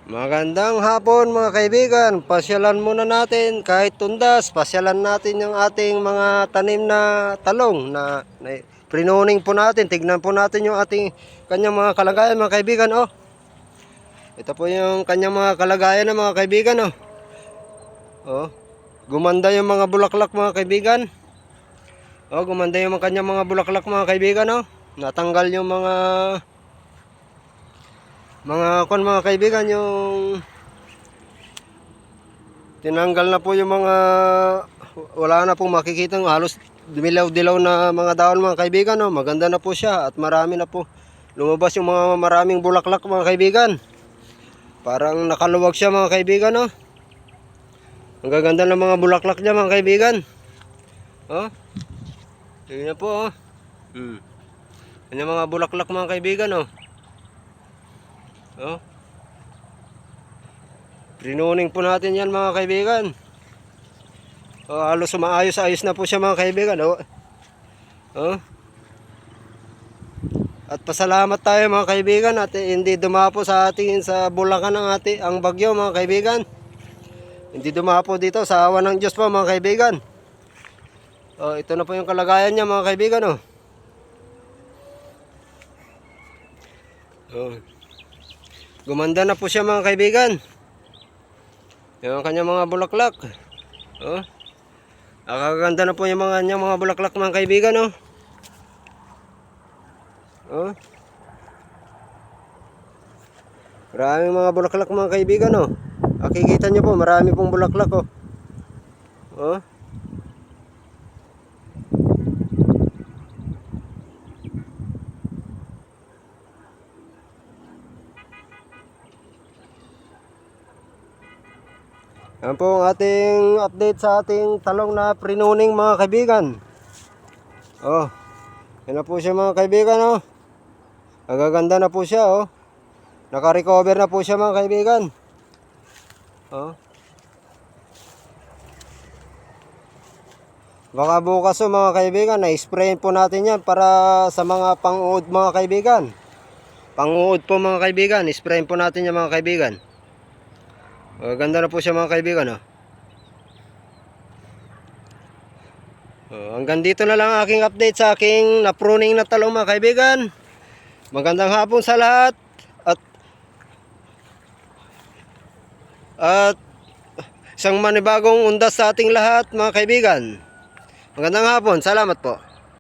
Magandang hapon mga kaibigan. Pasyalan muna natin kahit tundas. Pasyalan natin yung ating mga tanim na talong na prinuning po natin. Tignan po natin yung ating kanyang mga kalagayan mga kaibigan. Oh, ito po yung kanyang mga kalagayan na mga kaibigan. Oh, gumanda yung mga bulaklak mga kaibigan. Oh, gumanda yung kanyang mga bulaklak mga kaibigan. Oh, natanggal yung mga kaibigan, yung tinanggal na po yung mga wala na pong makikita, halos dilaw-dilaw na mga dahon mga kaibigan. Oh, maganda na po siya at marami na po lumabas yung mga maraming bulaklak mga kaibigan. Parang nakaluwag siya mga kaibigan. Oh, ang gaganda ng mga bulaklak niya mga kaibigan. Oh, tingnan po. Yan mga bulaklak mga kaibigan. Oh, rinuning po natin yan mga kaibigan. Halos sumaayos-ayos na po siya mga kaibigan. At pasalamat tayo mga kaibigan at hindi dumapo sa atin sa Bulacan ang bagyo mga kaibigan. Hindi dumapo dito sa awa ng Diyos po mga kaibigan. Ito na po yung kalagayan niya mga kaibigan. Gumanda na po siya mga kaibigan. Yung kanyang mga bulaklak. Nakakaganda na po yung mga bulaklak mga kaibigan. Maraming mga bulaklak mga kaibigan. Makikita nyo po, marami pong bulaklak. Yan po ang ating update sa ating talong na prinuning mga kaibigan. Yan na po siya mga kaibigan. Nagaganda na po siya. Naka-recover na po siya mga kaibigan. Baka bukas mga kaibigan, na-sprayin po natin yan para sa mga pang-uod mga kaibigan. Pang-uod po mga kaibigan, sprayin po natin yan mga kaibigan. Ganda na po siya mga kaibigan. Hanggang dito na lang aking update sa aking na-pruning na talong mga kaibigan. Magandang hapon sa lahat. At isang manibagong undas sa ating lahat mga kaibigan. Magandang hapon, salamat po.